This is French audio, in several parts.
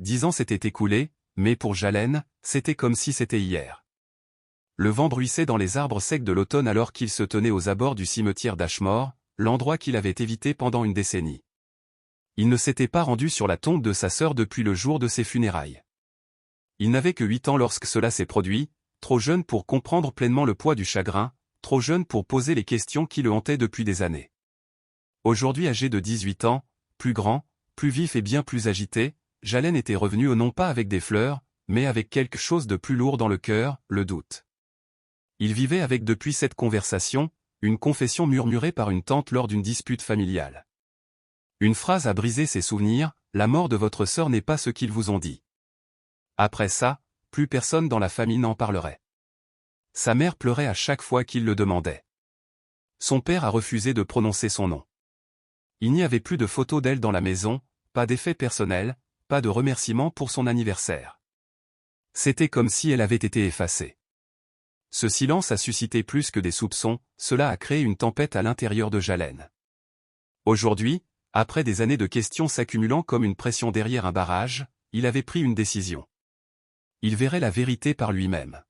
10 ans s'étaient écoulés, mais pour Jalen, c'était comme si c'était hier. Le vent bruissait dans les arbres secs de l'automne alors qu'il se tenait aux abords du cimetière d'Ashmore, l'endroit qu'il avait évité pendant une décennie. Il ne s'était pas rendu sur la tombe de sa sœur depuis le jour de ses funérailles. Il n'avait que 8 ans lorsque cela s'est produit, trop jeune pour comprendre pleinement le poids du chagrin, trop jeune pour poser les questions qui le hantaient depuis des années. Aujourd'hui âgé de 18 ans, plus grand, plus vif et bien plus agité, Jalen était revenu non pas avec des fleurs, mais avec quelque chose de plus lourd dans le cœur, le doute. Il vivait avec depuis cette conversation, une confession murmurée par une tante lors d'une dispute familiale. Une phrase a brisé ses souvenirs, la mort de votre sœur n'est pas ce qu'ils vous ont dit. Après ça, plus personne dans la famille n'en parlerait. Sa mère pleurait à chaque fois qu'il le demandait. Son père a refusé de prononcer son nom. Il n'y avait plus de photos d'elle dans la maison, pas d'effets personnels, pas de remerciements pour son anniversaire. C'était comme si elle avait été effacée. Ce silence a suscité plus que des soupçons, cela a créé une tempête à l'intérieur de Jalen. Aujourd'hui, après des années de questions s'accumulant comme une pression derrière un barrage, il avait pris une décision. Il verrait la vérité par lui-même.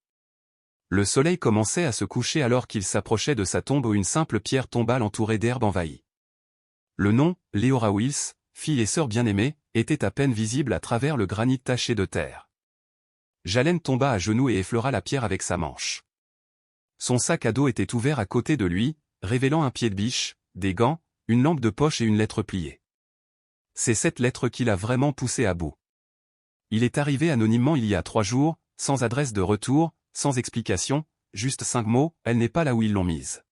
Le soleil commençait à se coucher alors qu'il s'approchait de sa tombe où une simple pierre tombale entourée d'herbe envahie. Le nom, Leora Wills, fille et sœur bien-aimée, était à peine visible à travers le granit taché de terre. Jalen tomba à genoux et effleura la pierre avec sa manche. Son sac à dos était ouvert à côté de lui, révélant un pied de biche, des gants, une lampe de poche et une lettre pliée. C'est cette lettre qui l'a vraiment poussé à bout. Il est arrivé anonymement il y a 3 jours, sans adresse de retour, sans explication, juste 5 mots, elle n'est pas là où ils l'ont mise.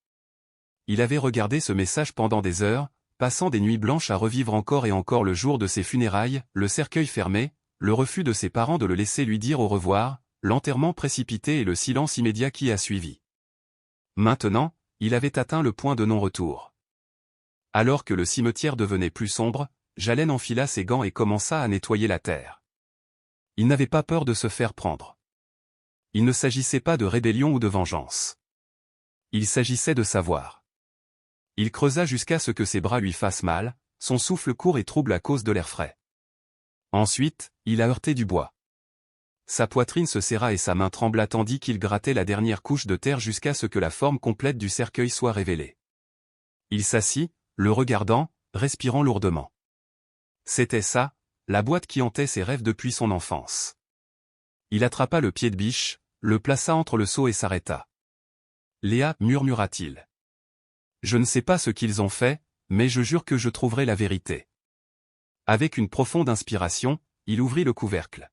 Il avait regardé ce message pendant des heures, passant des nuits blanches à revivre encore et encore le jour de ses funérailles, le cercueil fermé, le refus de ses parents de le laisser lui dire au revoir, l'enterrement précipité et le silence immédiat qui a suivi. Maintenant, il avait atteint le point de non-retour. Alors que le cimetière devenait plus sombre, Jalen enfila ses gants et commença à nettoyer la terre. Il n'avait pas peur de se faire prendre. Il ne s'agissait pas de rébellion ou de vengeance. Il s'agissait de savoir. Il creusa jusqu'à ce que ses bras lui fassent mal, son souffle court et trouble à cause de l'air frais. Ensuite, il a heurté du bois. Sa poitrine se serra et sa main trembla tandis qu'il grattait la dernière couche de terre jusqu'à ce que la forme complète du cercueil soit révélée. Il s'assit, le regardant, respirant lourdement. C'était ça, la boîte qui hantait ses rêves depuis son enfance. Il attrapa le pied de biche, le plaça entre le seau et s'arrêta. « Léa, murmura-t-il. Je ne sais pas ce qu'ils ont fait, mais je jure que je trouverai la vérité. » Avec une profonde inspiration, il ouvrit le couvercle.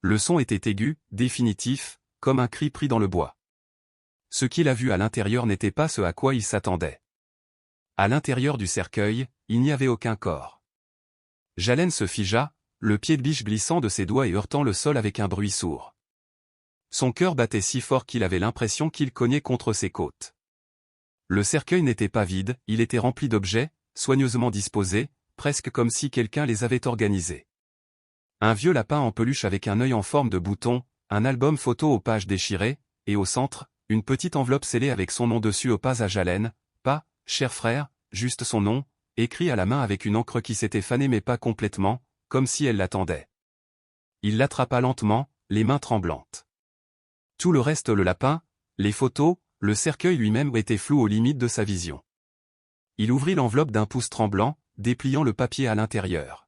Le son était aigu, définitif, comme un cri pris dans le bois. Ce qu'il a vu à l'intérieur n'était pas ce à quoi il s'attendait. À l'intérieur du cercueil, il n'y avait aucun corps. Jalen se figea, le pied de biche glissant de ses doigts et heurtant le sol avec un bruit sourd. Son cœur battait si fort qu'il avait l'impression qu'il cognait contre ses côtes. Le cercueil n'était pas vide, il était rempli d'objets, soigneusement disposés, presque comme si quelqu'un les avait organisés. Un vieux lapin en peluche avec un œil en forme de bouton, un album photo aux pages déchirées, et au centre, une petite enveloppe scellée avec son nom dessus au pas à Jalen, pas, cher frère, juste son nom, écrit à la main avec une encre qui s'était fanée mais pas complètement, comme si elle l'attendait. Il l'attrapa lentement, les mains tremblantes. Tout le reste, le lapin, les photos, le cercueil lui-même était flou aux limites de sa vision. Il ouvrit l'enveloppe d'un pouce tremblant, dépliant le papier à l'intérieur.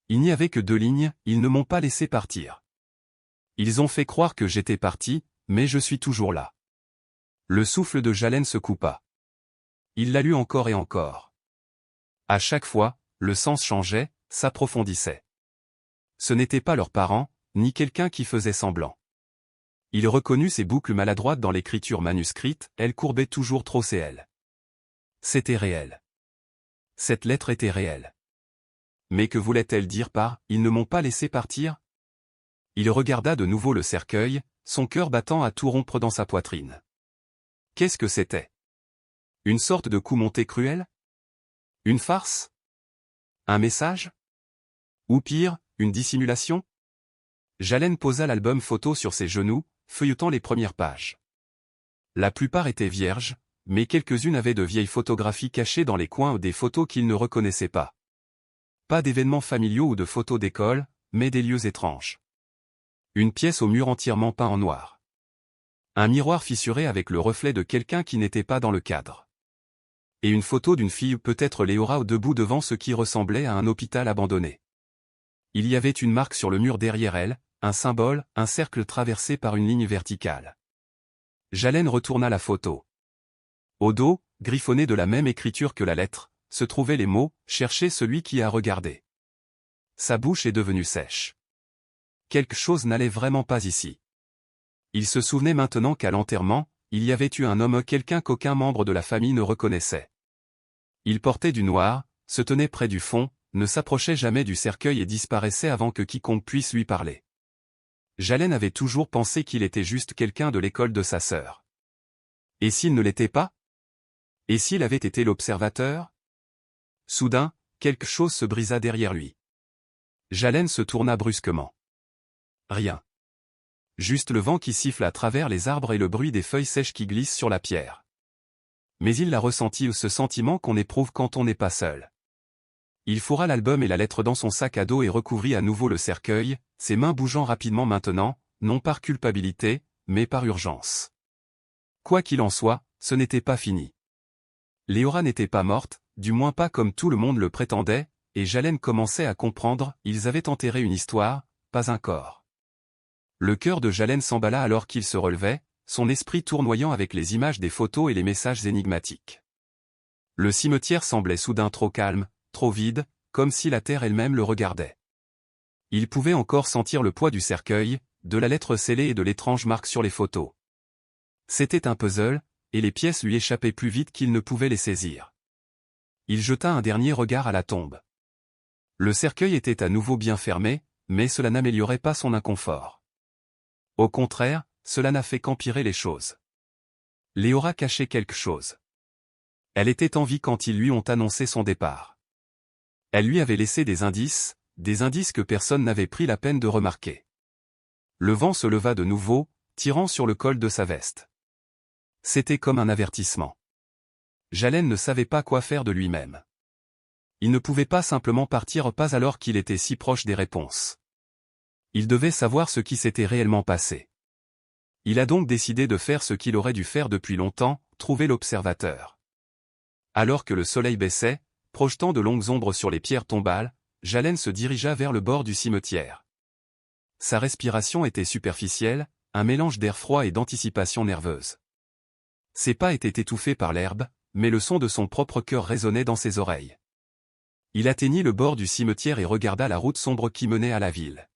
Il n'y avait que 2 lignes, ils ne m'ont pas laissé partir. Ils ont fait croire que j'étais parti, mais je suis toujours là. Le souffle de Jalen se coupa. Il la lut encore et encore. À chaque fois, le sens changeait, s'approfondissait. Ce n'était pas leurs parents, ni quelqu'un qui faisait semblant. Il reconnut ces boucles maladroites dans l'écriture manuscrite, elles courbaient toujours trop ses L. C'était réel. Cette lettre était réelle. Mais que voulait-elle dire par « ils ne m'ont pas laissé partir » ? Il regarda de nouveau le cercueil, son cœur battant à tout rompre dans sa poitrine. Qu'est-ce que c'était ? Une sorte de coup monté cruel ? Une farce ? Un message ? Ou pire, une dissimulation ? Jalen posa l'album photo sur ses genoux, feuilletant les premières pages. La plupart étaient vierges, mais quelques-unes avaient de vieilles photographies cachées dans les coins ou des photos qu'il ne reconnaissait pas. Pas d'événements familiaux ou de photos d'école, mais des lieux étranges. Une pièce au mur entièrement peint en noir. Un miroir fissuré avec le reflet de quelqu'un qui n'était pas dans le cadre. Et une photo d'une fille, peut-être Léora, debout devant ce qui ressemblait à un hôpital abandonné. Il y avait une marque sur le mur derrière elle, un symbole, un cercle traversé par une ligne verticale. Jalen retourna la photo. Au dos, griffonné de la même écriture que la lettre, se trouvaient les mots « Cherchez celui qui a regardé ». Sa bouche est devenue sèche. Quelque chose n'allait vraiment pas ici. Il se souvenait maintenant qu'à l'enterrement, il y avait eu un homme, quelqu'un qu'aucun membre de la famille ne reconnaissait. Il portait du noir, se tenait près du fond, ne s'approchait jamais du cercueil et disparaissait avant que quiconque puisse lui parler. Jalen avait toujours pensé qu'il était juste quelqu'un de l'école de sa sœur. Et s'il ne l'était pas? Et s'il avait été l'observateur? Soudain, quelque chose se brisa derrière lui. Jalen se tourna brusquement. Rien. Juste le vent qui siffle à travers les arbres et le bruit des feuilles sèches qui glissent sur la pierre. Mais il l'a ressenti, ce sentiment qu'on éprouve quand on n'est pas seul. Il fourra l'album et la lettre dans son sac à dos et recouvrit à nouveau le cercueil, ses mains bougeant rapidement maintenant, non par culpabilité, mais par urgence. Quoi qu'il en soit, ce n'était pas fini. Léora n'était pas morte, du moins pas comme tout le monde le prétendait, et Jalen commençait à comprendre, ils avaient enterré une histoire, pas un corps. Le cœur de Jalen s'emballa alors qu'il se relevait, son esprit tournoyant avec les images des photos et les messages énigmatiques. Le cimetière semblait soudain trop calme, trop vide, comme si la terre elle-même le regardait. Il pouvait encore sentir le poids du cercueil, de la lettre scellée et de l'étrange marque sur les photos. C'était un puzzle, et les pièces lui échappaient plus vite qu'il ne pouvait les saisir. Il jeta un dernier regard à la tombe. Le cercueil était à nouveau bien fermé, mais cela n'améliorait pas son inconfort. Au contraire, cela n'a fait qu'empirer les choses. Léora cachait quelque chose. Elle était en vie quand ils lui ont annoncé son départ. Elle lui avait laissé des indices que personne n'avait pris la peine de remarquer. Le vent se leva de nouveau, tirant sur le col de sa veste. C'était comme un avertissement. Jalen ne savait pas quoi faire de lui-même. Il ne pouvait pas simplement partir, pas alors qu'il était si proche des réponses. Il devait savoir ce qui s'était réellement passé. Il a donc décidé de faire ce qu'il aurait dû faire depuis longtemps, trouver l'observateur. Alors que le soleil baissait, projetant de longues ombres sur les pierres tombales, Jalen se dirigea vers le bord du cimetière. Sa respiration était superficielle, un mélange d'air froid et d'anticipation nerveuse. Ses pas étaient étouffés par l'herbe, mais le son de son propre cœur résonnait dans ses oreilles. Il atteignit le bord du cimetière et regarda la route sombre qui menait à la ville.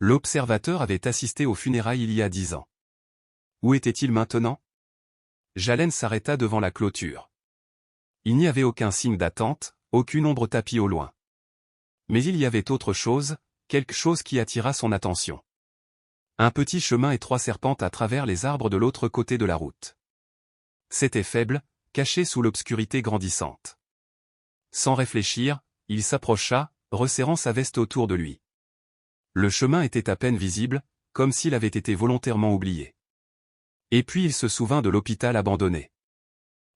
L'observateur avait assisté aux funérailles il y a 10 ans. Où était-il maintenant? Jalen s'arrêta devant la clôture. Il n'y avait aucun signe d'attente, aucune ombre tapie au loin. Mais il y avait autre chose, quelque chose qui attira son attention. Un petit chemin étroit serpente à travers les arbres de l'autre côté de la route. C'était faible, caché sous l'obscurité grandissante. Sans réfléchir, il s'approcha, resserrant sa veste autour de lui. Le chemin était à peine visible, comme s'il avait été volontairement oublié. Et puis il se souvint de l'hôpital abandonné.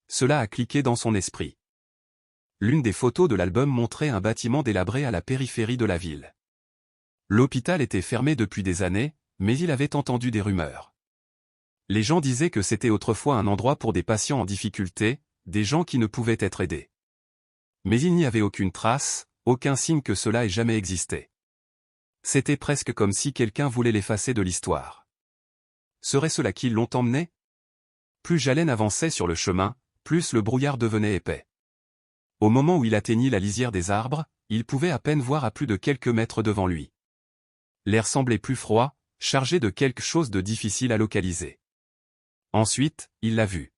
Cela a cliqué dans son esprit. L'une des photos de l'album montrait un bâtiment délabré à la périphérie de la ville. L'hôpital était fermé depuis des années, mais il avait entendu des rumeurs. Les gens disaient que c'était autrefois un endroit pour des patients en difficulté, des gens qui ne pouvaient être aidés. Mais il n'y avait aucune trace, aucun signe que cela ait jamais existé. C'était presque comme si quelqu'un voulait l'effacer de l'histoire. Serait-ce là qui l'ont emmené? Plus Jalen avançait sur le chemin, plus le brouillard devenait épais. Au moment où il atteignit la lisière des arbres, il pouvait à peine voir à plus de quelques mètres devant lui. L'air semblait plus froid, chargé de quelque chose de difficile à localiser. Ensuite, il l'a vu.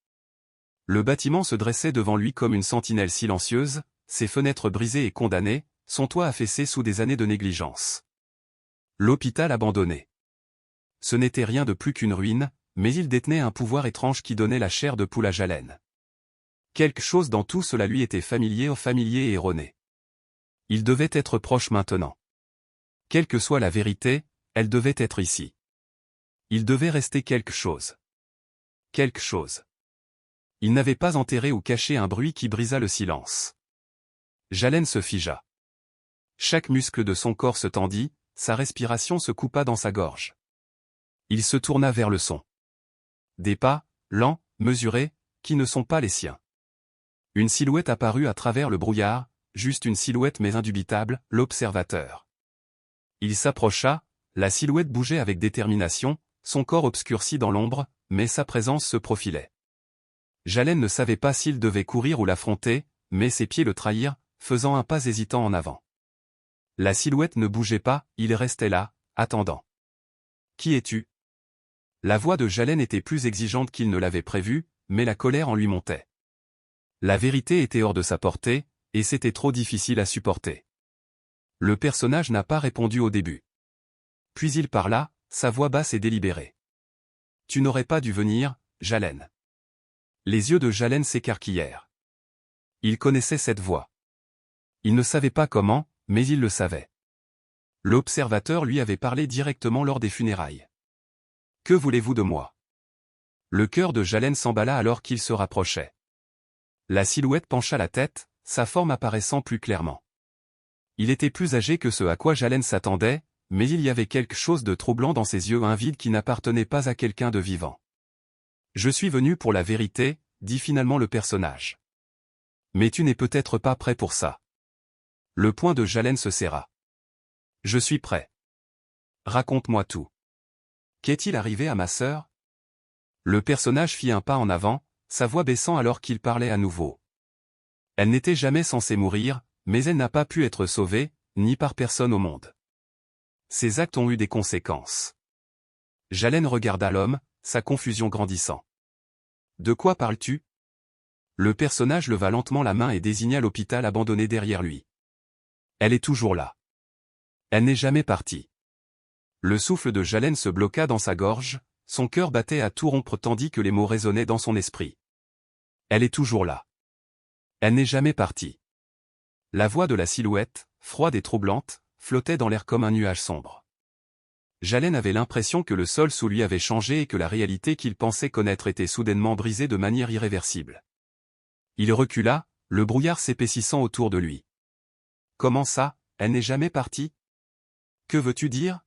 Le bâtiment se dressait devant lui comme une sentinelle silencieuse, ses fenêtres brisées et condamnées, son toit affaissé sous des années de négligence. L'hôpital abandonné. Ce n'était rien de plus qu'une ruine, mais il détenait un pouvoir étrange qui donnait la chair de poule à Jalen. Quelque chose dans tout cela lui était familier et erroné. Il devait être proche maintenant. Quelle que soit la vérité, elle devait être ici. Il devait rester quelque chose. Quelque chose. Il n'avait pas enterré ou caché un bruit qui brisa le silence. Jalen se figea. Chaque muscle de son corps se tendit, sa respiration se coupa dans sa gorge. Il se tourna vers le son. Des pas, lents, mesurés, qui ne sont pas les siens. Une silhouette apparut à travers le brouillard, juste une silhouette mais indubitable, l'observateur. Il s'approcha, la silhouette bougeait avec détermination, son corps obscurci dans l'ombre, mais sa présence se profilait. Jalen ne savait pas s'il devait courir ou l'affronter, mais ses pieds le trahirent, faisant un pas hésitant en avant. La silhouette ne bougeait pas, il restait là, attendant. « Qui es-tu » La voix de Jalen était plus exigeante qu'il ne l'avait prévu, mais la colère en lui montait. La vérité était hors de sa portée, et c'était trop difficile à supporter. Le personnage n'a pas répondu au début. Puis il parla, sa voix basse et délibérée. « Tu n'aurais pas dû venir, Jalen. » Les yeux de Jalen s'écarquillèrent. Il connaissait cette voix. Il ne savait pas comment, mais il le savait. L'observateur lui avait parlé directement lors des funérailles. « Que voulez-vous de moi » Le cœur de Jalen s'emballa alors qu'il se rapprochait. La silhouette pencha la tête, sa forme apparaissant plus clairement. Il était plus âgé que ce à quoi Jalen s'attendait, mais il y avait quelque chose de troublant dans ses yeux, un vide qui n'appartenait pas à quelqu'un de vivant. « Je suis venu pour la vérité », dit finalement le personnage. « Mais tu n'es peut-être pas prêt pour ça. » Le poing de Jalen se serra. « Je suis prêt. Raconte-moi tout. Qu'est-il arrivé à ma sœur » Le personnage fit un pas en avant, sa voix baissant alors qu'il parlait à nouveau. Elle n'était jamais censée mourir, mais elle n'a pas pu être sauvée, ni par personne au monde. Ses actes ont eu des conséquences. Jalen regarda l'homme, sa confusion grandissant. « De quoi parles-tu » Le personnage leva lentement la main et désigna l'hôpital abandonné derrière lui. « Elle est toujours là. Elle n'est jamais partie. » Le souffle de Jalen se bloqua dans sa gorge, son cœur battait à tout rompre tandis que les mots résonnaient dans son esprit. « Elle est toujours là. Elle n'est jamais partie. » La voix de la silhouette, froide et troublante, flottait dans l'air comme un nuage sombre. Jalen avait l'impression que le sol sous lui avait changé et que la réalité qu'il pensait connaître était soudainement brisée de manière irréversible. Il recula, le brouillard s'épaississant autour de lui. « Comment ça, elle n'est jamais partie ? Que veux-tu dire »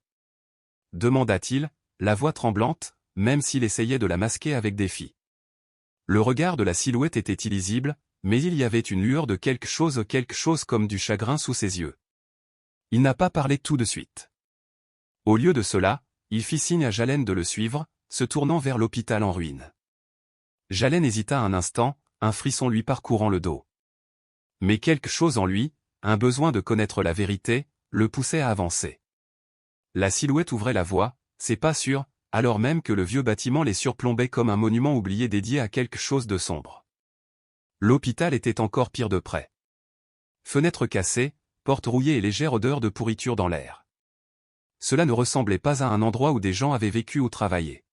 demanda-t-il, la voix tremblante, même s'il essayait de la masquer avec défi. Le regard de la silhouette était illisible, mais il y avait une lueur de quelque chose comme du chagrin sous ses yeux. Il n'a pas parlé tout de suite. Au lieu de cela, il fit signe à Jalen de le suivre, se tournant vers l'hôpital en ruine. Jalen hésita un instant, un frisson lui parcourant le dos. Mais quelque chose en lui, un besoin de connaître la vérité, le poussait à avancer. La silhouette ouvrait la voie, c'est pas sûr, alors même que le vieux bâtiment les surplombait comme un monument oublié dédié à quelque chose de sombre. L'hôpital était encore pire de près. Fenêtres cassées, portes rouillées et légère odeur de pourriture dans l'air. Cela ne ressemblait pas à un endroit où des gens avaient vécu ou travaillé.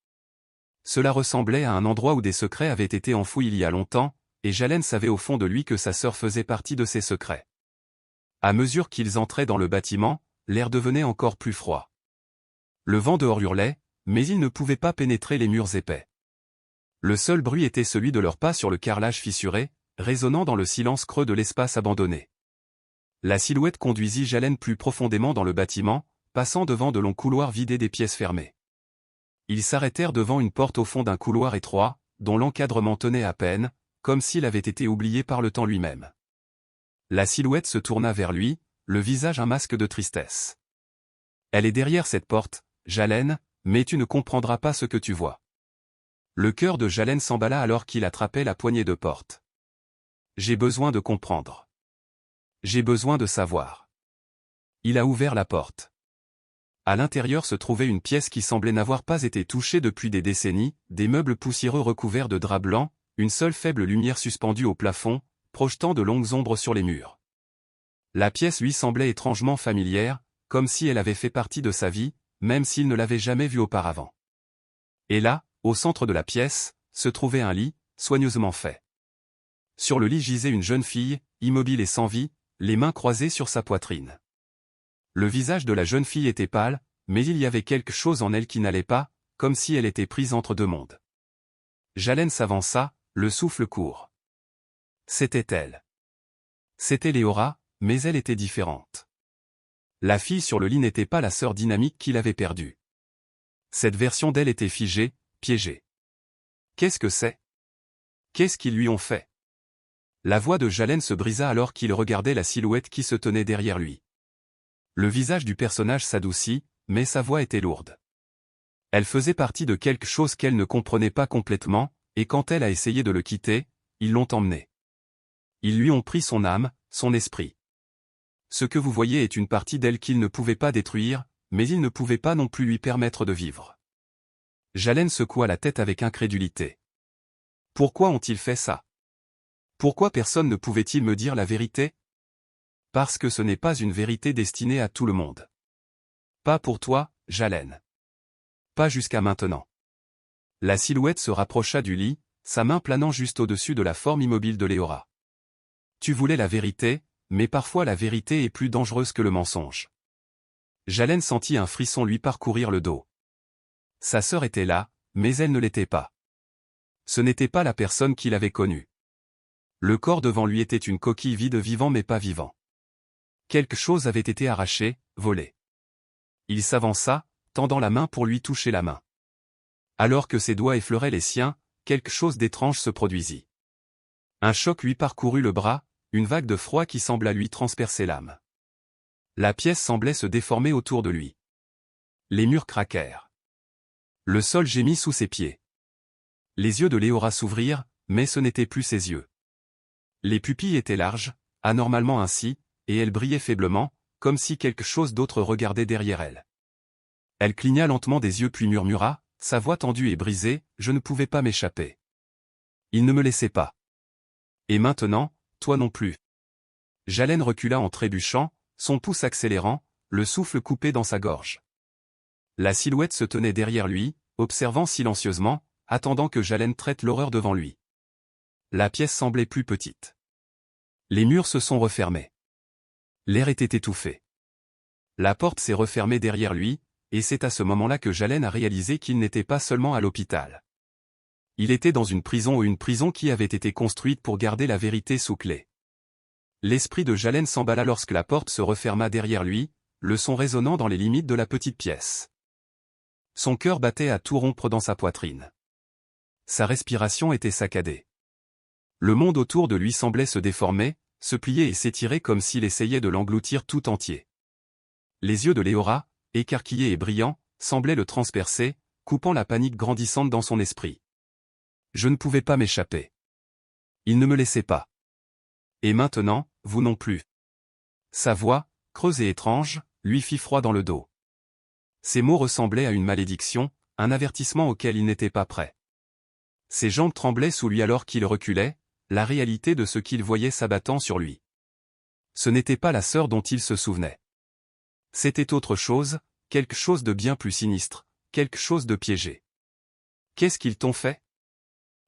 Cela ressemblait à un endroit où des secrets avaient été enfouis il y a longtemps, et Jalen savait au fond de lui que sa sœur faisait partie de ces secrets. À mesure qu'ils entraient dans le bâtiment, l'air devenait encore plus froid. Le vent dehors hurlait, mais ils ne pouvaient pas pénétrer les murs épais. Le seul bruit était celui de leurs pas sur le carrelage fissuré, résonnant dans le silence creux de l'espace abandonné. La silhouette conduisit Jalen plus profondément dans le bâtiment, passant devant de longs couloirs vidés des pièces fermées. Ils s'arrêtèrent devant une porte au fond d'un couloir étroit, dont l'encadrement tenait à peine, comme s'il avait été oublié par le temps lui-même. La silhouette se tourna vers lui, le visage un masque de tristesse. « Elle est derrière cette porte, Jalen, mais tu ne comprendras pas ce que tu vois. » Le cœur de Jalen s'emballa alors qu'il attrapait la poignée de porte. « J'ai besoin de comprendre. J'ai besoin de savoir. » Il a ouvert la porte. À l'intérieur se trouvait une pièce qui semblait n'avoir pas été touchée depuis des décennies, des meubles poussiéreux recouverts de draps blancs, une seule faible lumière suspendue au plafond, projetant de longues ombres sur les murs. La pièce lui semblait étrangement familière, comme si elle avait fait partie de sa vie, même s'il ne l'avait jamais vue auparavant. Et là, au centre de la pièce, se trouvait un lit, soigneusement fait. Sur le lit gisait une jeune fille, immobile et sans vie, les mains croisées sur sa poitrine. Le visage de la jeune fille était pâle, mais il y avait quelque chose en elle qui n'allait pas, comme si elle était prise entre deux mondes. Jalen s'avança, le souffle court. C'était elle. C'était Léora, mais elle était différente. La fille sur le lit n'était pas la sœur dynamique qu'il avait perdue. Cette version d'elle était figée, piégée. Qu'est-ce que c'est? Qu'est-ce qu'ils lui ont fait? La voix de Jalen se brisa alors qu'il regardait la silhouette qui se tenait derrière lui. Le visage du personnage s'adoucit, mais sa voix était lourde. Elle faisait partie de quelque chose qu'elle ne comprenait pas complètement, et quand elle a essayé de le quitter, ils l'ont emmené. Ils lui ont pris son âme, son esprit. Ce que vous voyez est une partie d'elle qu'ils ne pouvaient pas détruire, mais ils ne pouvaient pas non plus lui permettre de vivre. Jalen secoua la tête avec incrédulité. Pourquoi ont-ils fait ça? Pourquoi personne ne pouvait-il me dire la vérité? Parce que ce n'est pas une vérité destinée à tout le monde. Pas pour toi, Jalen. Pas jusqu'à maintenant. La silhouette se rapprocha du lit, sa main planant juste au-dessus de la forme immobile de Léora. Tu voulais la vérité, mais parfois la vérité est plus dangereuse que le mensonge. Jalen sentit un frisson lui parcourir le dos. Sa sœur était là, mais elle ne l'était pas. Ce n'était pas la personne qu'il avait connue. Le corps devant lui était une coquille vide vivant mais pas vivant. Quelque chose avait été arraché, volé. Il s'avança, tendant la main pour lui toucher la main. Alors que ses doigts effleuraient les siens, quelque chose d'étrange se produisit. Un choc lui parcourut le bras, une vague de froid qui sembla lui transpercer l'âme. La pièce semblait se déformer autour de lui. Les murs craquèrent. Le sol gémit sous ses pieds. Les yeux de Léora s'ouvrirent, mais ce n'étaient plus ses yeux. Les pupilles étaient larges, anormalement ainsi, et elle brillait faiblement, comme si quelque chose d'autre regardait derrière elle. Elle cligna lentement des yeux puis murmura, sa voix tendue et brisée, je ne pouvais pas m'échapper. Il ne me laissait pas. Et maintenant, toi non plus. Jalen recula en trébuchant, son pouce accélérant, le souffle coupé dans sa gorge. La silhouette se tenait derrière lui, observant silencieusement, attendant que Jalen traite l'horreur devant lui. La pièce semblait plus petite. Les murs se sont refermés. L'air était étouffé. La porte s'est refermée derrière lui, et c'est à ce moment-là que Jalen a réalisé qu'il n'était pas seulement à l'hôpital. Il était dans une prison ou une prison qui avait été construite pour garder la vérité sous clé. L'esprit de Jalen s'emballa lorsque la porte se referma derrière lui, le son résonnant dans les limites de la petite pièce. Son cœur battait à tout rompre dans sa poitrine. Sa respiration était saccadée. Le monde autour de lui semblait se déformer, se plier et s'étirer comme s'il essayait de l'engloutir tout entier. Les yeux de Léora, écarquillés et brillants, semblaient le transpercer, coupant la panique grandissante dans son esprit. Je ne pouvais pas m'échapper. Il ne me laissait pas. Et maintenant, vous non plus. Sa voix, creuse et étrange, lui fit froid dans le dos. Ces mots ressemblaient à une malédiction, un avertissement auquel il n'était pas prêt. Ses jambes tremblaient sous lui alors qu'il reculait, la réalité de ce qu'il voyait s'abattant sur lui. Ce n'était pas la sœur dont il se souvenait. C'était autre chose, quelque chose de bien plus sinistre, quelque chose de piégé. Qu'est-ce qu'ils t'ont fait?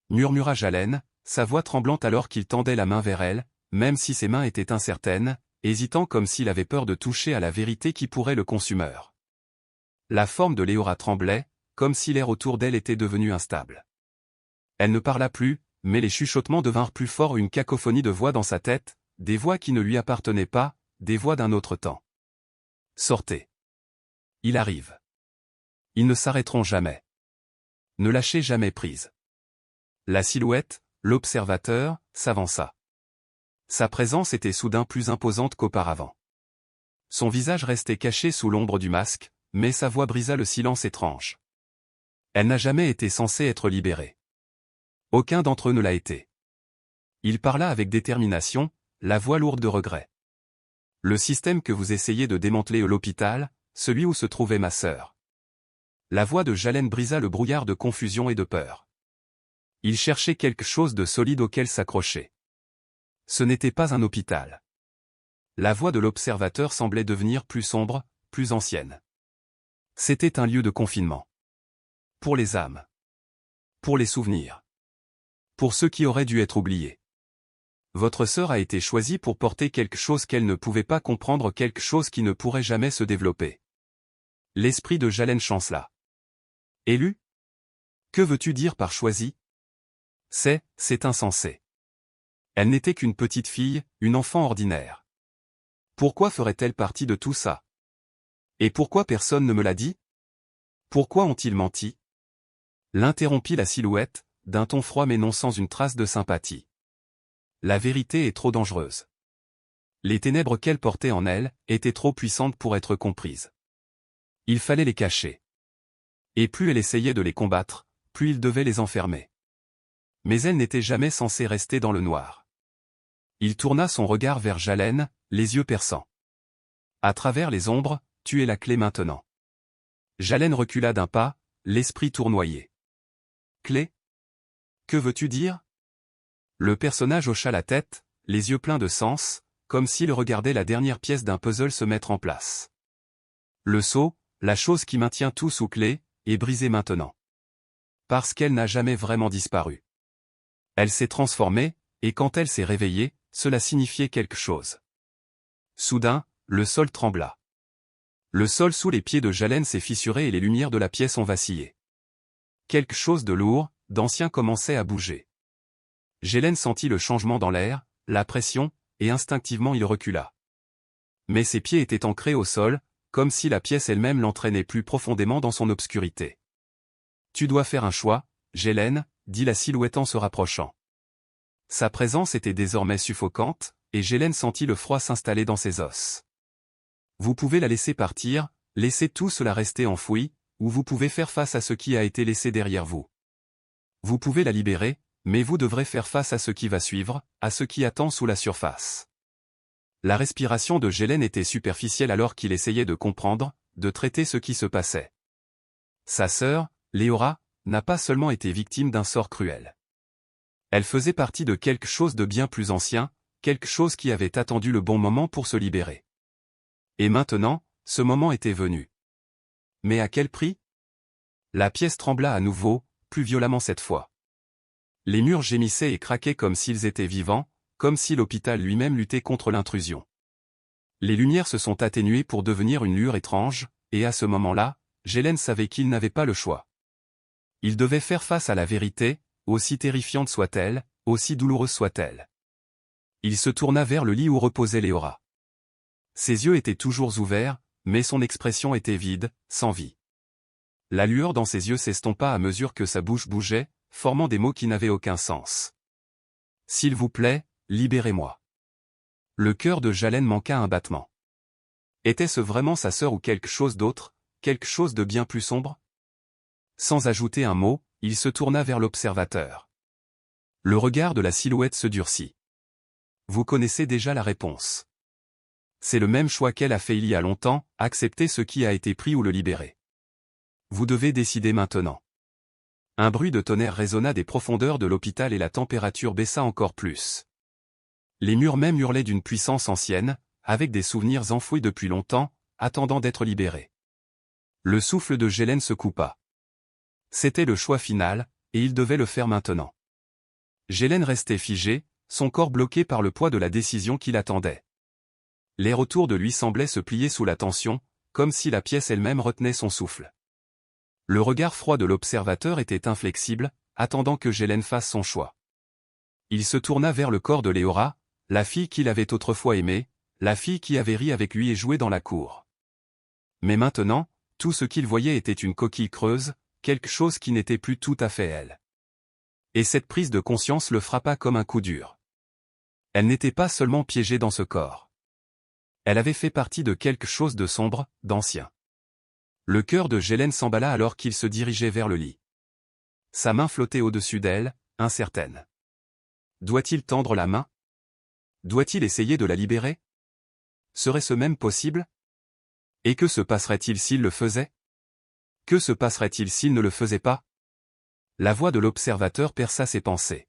Murmura Jalen, sa voix tremblante alors qu'il tendait la main vers elle, même si ses mains étaient incertaines, hésitant comme s'il avait peur de toucher à la vérité qui pourrait le consumer. La forme de Léora tremblait, comme si l'air autour d'elle était devenu instable. Elle ne parla plus, mais les chuchotements devinrent plus forts, une cacophonie de voix dans sa tête, des voix qui ne lui appartenaient pas, des voix d'un autre temps. Sortez. Il arrive. Ils ne s'arrêteront jamais. Ne lâchez jamais prise. La silhouette, l'observateur, s'avança. Sa présence était soudain plus imposante qu'auparavant. Son visage restait caché sous l'ombre du masque, mais sa voix brisa le silence étrange. Elle n'a jamais été censée être libérée. Aucun d'entre eux ne l'a été. Il parla avec détermination, la voix lourde de regret. Le système que vous essayez de démanteler à l'hôpital, celui où se trouvait ma sœur. La voix de Jalen brisa le brouillard de confusion et de peur. Il cherchait quelque chose de solide auquel s'accrocher. Ce n'était pas un hôpital. La voix de l'observateur semblait devenir plus sombre, plus ancienne. C'était un lieu de confinement. Pour les âmes. Pour les souvenirs. Pour ceux qui auraient dû être oubliés. Votre sœur a été choisie pour porter quelque chose qu'elle ne pouvait pas comprendre, quelque chose qui ne pourrait jamais se développer. L'esprit de Jalen chancela. Élu? Que veux-tu dire par choisi? C'est insensé. Elle n'était qu'une petite fille, une enfant ordinaire. Pourquoi ferait-elle partie de tout ça? Et pourquoi personne ne me l'a dit? Pourquoi ont-ils menti? L'interrompit la silhouette, d'un ton froid mais non sans une trace de sympathie. La vérité est trop dangereuse. Les ténèbres qu'elle portait en elle étaient trop puissantes pour être comprises. Il fallait les cacher. Et plus elle essayait de les combattre, plus il devait les enfermer. Mais elle n'était jamais censée rester dans le noir. Il tourna son regard vers Jalen, les yeux perçants. À travers les ombres, tu es la clé maintenant. Jalen recula d'un pas, l'esprit tournoyé. Clé? Que veux-tu dire? Le personnage hocha la tête, les yeux pleins de sens, comme s'il regardait la dernière pièce d'un puzzle se mettre en place. Le sceau, la chose qui maintient tout sous clé, est brisée maintenant. Parce qu'elle n'a jamais vraiment disparu. Elle s'est transformée, et quand elle s'est réveillée, cela signifiait quelque chose. Soudain, le sol trembla. Le sol sous les pieds de Jalen s'est fissuré et les lumières de la pièce ont vacillé. Quelque chose de lourd, d'ancien commençait à bouger. Jalen sentit le changement dans l'air, la pression, et instinctivement il recula. Mais ses pieds étaient ancrés au sol, comme si la pièce elle-même l'entraînait plus profondément dans son obscurité. Tu dois faire un choix, Jalen, dit la silhouette en se rapprochant. Sa présence était désormais suffocante, et Jalen sentit le froid s'installer dans ses os. Vous pouvez la laisser partir, laisser tout cela rester enfoui, ou vous pouvez faire face à ce qui a été laissé derrière vous. Vous pouvez la libérer, mais vous devrez faire face à ce qui va suivre, à ce qui attend sous la surface. La respiration de Jalen était superficielle alors qu'il essayait de comprendre, de traiter ce qui se passait. Sa sœur, Léora, n'a pas seulement été victime d'un sort cruel. Elle faisait partie de quelque chose de bien plus ancien, quelque chose qui avait attendu le bon moment pour se libérer. Et maintenant, ce moment était venu. Mais à quel prix? La pièce trembla à nouveau, plus violemment cette fois. Les murs gémissaient et craquaient comme s'ils étaient vivants, comme si l'hôpital lui-même luttait contre l'intrusion. Les lumières se sont atténuées pour devenir une lueur étrange, et à ce moment-là, Jalen savait qu'il n'avait pas le choix. Il devait faire face à la vérité, aussi terrifiante soit-elle, aussi douloureuse soit-elle. Il se tourna vers le lit où reposait Léora. Ses yeux étaient toujours ouverts, mais son expression était vide, sans vie. La lueur dans ses yeux s'estompa à mesure que sa bouche bougeait, formant des mots qui n'avaient aucun sens. « S'il vous plaît, libérez-moi. » Le cœur de Jalen manqua un battement. Était-ce vraiment sa sœur ou quelque chose d'autre, quelque chose de bien plus sombre? Sans ajouter un mot, il se tourna vers l'observateur. Le regard de la silhouette se durcit. Vous connaissez déjà la réponse. C'est le même choix qu'elle a fait il y a longtemps, accepter ce qui a été pris ou le libérer. Vous devez décider maintenant. Un bruit de tonnerre résonna des profondeurs de l'hôpital et la température baissa encore plus. Les murs même hurlaient d'une puissance ancienne, avec des souvenirs enfouis depuis longtemps, attendant d'être libérés. Le souffle de Jalen se coupa. C'était le choix final, et il devait le faire maintenant. Jalen restait figé, son corps bloqué par le poids de la décision qui l'attendait. L'air autour de lui semblait se plier sous la tension, comme si la pièce elle-même retenait son souffle. Le regard froid de l'observateur était inflexible, attendant que Jalen fasse son choix. Il se tourna vers le corps de Léora, la fille qu'il avait autrefois aimée, la fille qui avait ri avec lui et joué dans la cour. Mais maintenant, tout ce qu'il voyait était une coquille creuse, quelque chose qui n'était plus tout à fait elle. Et cette prise de conscience le frappa comme un coup dur. Elle n'était pas seulement piégée dans ce corps. Elle avait fait partie de quelque chose de sombre, d'ancien. Le cœur de Jalen s'emballa alors qu'il se dirigeait vers le lit. Sa main flottait au-dessus d'elle, incertaine. Doit-il tendre la main? Doit-il essayer de la libérer? Serait-ce même possible? Et que se passerait-il s'il le faisait? Que se passerait-il s'il ne le faisait pas? La voix de l'observateur perça ses pensées.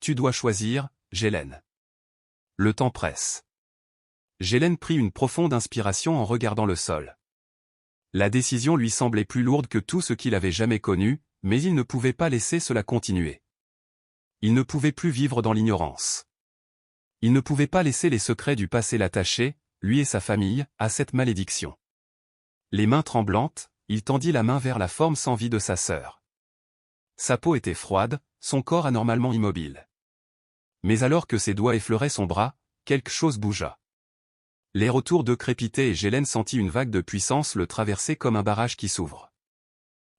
Tu dois choisir, Jalen. Le temps presse. Jalen prit une profonde inspiration en regardant le sol. La décision lui semblait plus lourde que tout ce qu'il avait jamais connu, mais il ne pouvait pas laisser cela continuer. Il ne pouvait plus vivre dans l'ignorance. Il ne pouvait pas laisser les secrets du passé l'attacher, lui et sa famille, à cette malédiction. Les mains tremblantes, il tendit la main vers la forme sans vie de sa sœur. Sa peau était froide, son corps anormalement immobile. Mais alors que ses doigts effleuraient son bras, quelque chose bougea. L'air autour d'eux crépitait et Gélène sentit une vague de puissance le traverser comme un barrage qui s'ouvre.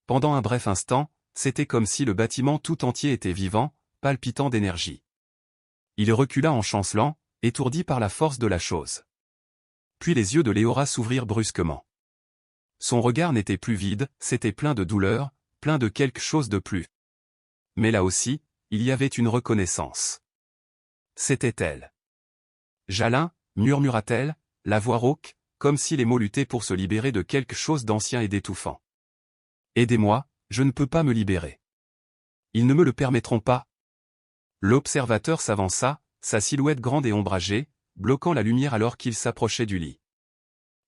Pendant un bref instant, c'était comme si le bâtiment tout entier était vivant, palpitant d'énergie. Il recula en chancelant, étourdi par la force de la chose. Puis les yeux de Léora s'ouvrirent brusquement. Son regard n'était plus vide, c'était plein de douleur, plein de quelque chose de plus. Mais là aussi, il y avait une reconnaissance. C'était elle. Jalin, murmura-t-elle, la voix rauque, comme si les mots luttaient pour se libérer de quelque chose d'ancien et d'étouffant. Aidez-moi, je ne peux pas me libérer. Ils ne me le permettront pas. L'observateur s'avança, sa silhouette grande et ombragée, bloquant la lumière alors qu'il s'approchait du lit.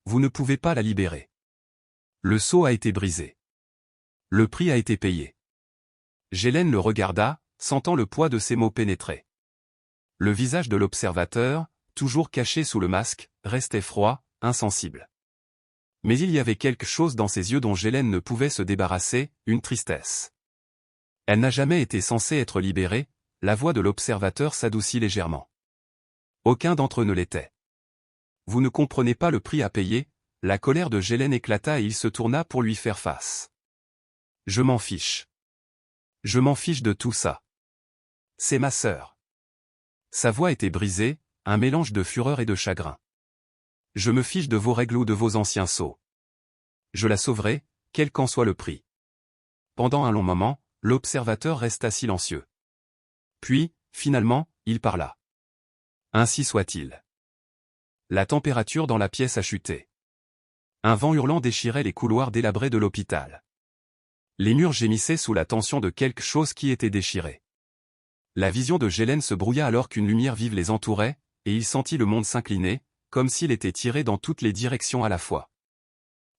Vous ne pouvez pas la libérer. Le sceau a été brisé. Le prix a été payé. Gélène le regarda, sentant le poids de ses mots pénétrer. Le visage de l'observateur, toujours caché sous le masque, restait froid, insensible. Mais il y avait quelque chose dans ses yeux dont Gélène ne pouvait se débarrasser, une tristesse. Elle n'a jamais été censée être libérée, la voix de l'observateur s'adoucit légèrement. Aucun d'entre eux ne l'était. Vous ne comprenez pas le prix à payer, la colère de Gélène éclata et il se tourna pour lui faire face. Je m'en fiche. Je m'en fiche de tout ça. C'est ma sœur. Sa voix était brisée, un mélange de fureur et de chagrin. Je me fiche de vos règles ou de vos anciens sceaux. Je la sauverai, quel qu'en soit le prix. Pendant un long moment, l'observateur resta silencieux. Puis, finalement, il parla. Ainsi soit-il. La température dans la pièce a chuté. Un vent hurlant déchirait les couloirs délabrés de l'hôpital. Les murs gémissaient sous la tension de quelque chose qui était déchiré. La vision de Gélène se brouilla alors qu'une lumière vive les entourait, et il sentit le monde s'incliner, comme s'il était tiré dans toutes les directions à la fois.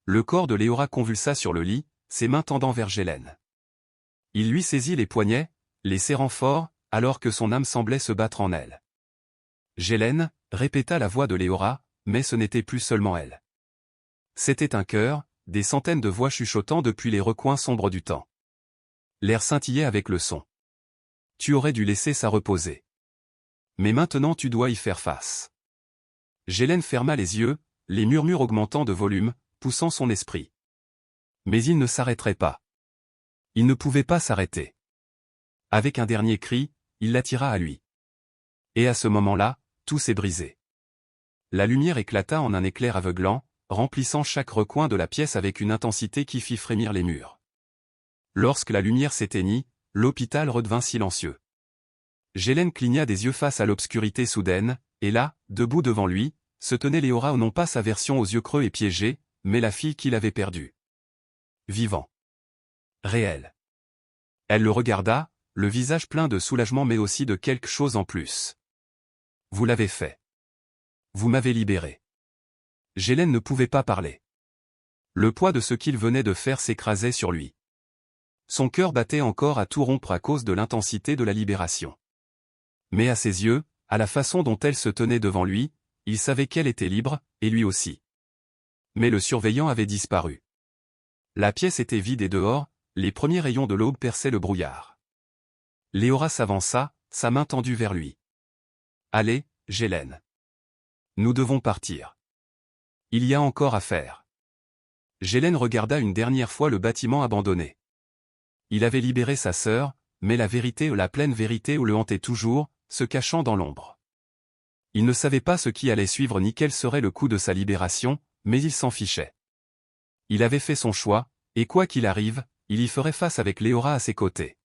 Le corps de Léora convulsa sur le lit, ses mains tendant vers Gélène. Il lui saisit les poignets, les serrant fort, alors que son âme semblait se battre en elle. Gélène, répéta la voix de Léora, mais ce n'était plus seulement elle. C'était un chœur, des centaines de voix chuchotant depuis les recoins sombres du temps. L'air scintillait avec le son. Tu aurais dû laisser ça reposer. Mais maintenant tu dois y faire face. Gélène ferma les yeux, les murmures augmentant de volume, poussant son esprit. Mais il ne s'arrêterait pas. Il ne pouvait pas s'arrêter. Avec un dernier cri, il l'attira à lui. Et à ce moment-là, tout s'est brisé. La lumière éclata en un éclair aveuglant, remplissant chaque recoin de la pièce avec une intensité qui fit frémir les murs. Lorsque la lumière s'éteignit, l'hôpital redevint silencieux. Gélène cligna des yeux face à l'obscurité soudaine, et là, debout devant lui, se tenait Léora, non pas sa version aux yeux creux et piégés, mais la fille qu'il avait perdue. Vivant. Réel. Elle le regarda, le visage plein de soulagement mais aussi de quelque chose en plus. Vous l'avez fait. Vous m'avez libéré. Gélène ne pouvait pas parler. Le poids de ce qu'il venait de faire s'écrasait sur lui. Son cœur battait encore à tout rompre à cause de l'intensité de la libération. Mais à ses yeux, à la façon dont elle se tenait devant lui, il savait qu'elle était libre, et lui aussi. Mais le surveillant avait disparu. La pièce était vide et dehors, les premiers rayons de l'aube perçaient le brouillard. Léora s'avança, sa main tendue vers lui. Allez, Gélène. Nous devons partir. Il y a encore à faire. Gélène regarda une dernière fois le bâtiment abandonné. Il avait libéré sa sœur, mais la vérité, la pleine vérité, le hantait toujours, se cachant dans l'ombre. Il ne savait pas ce qui allait suivre ni quel serait le coup de sa libération, mais il s'en fichait. Il avait fait son choix, et quoi qu'il arrive, il y ferait face avec Léora à ses côtés.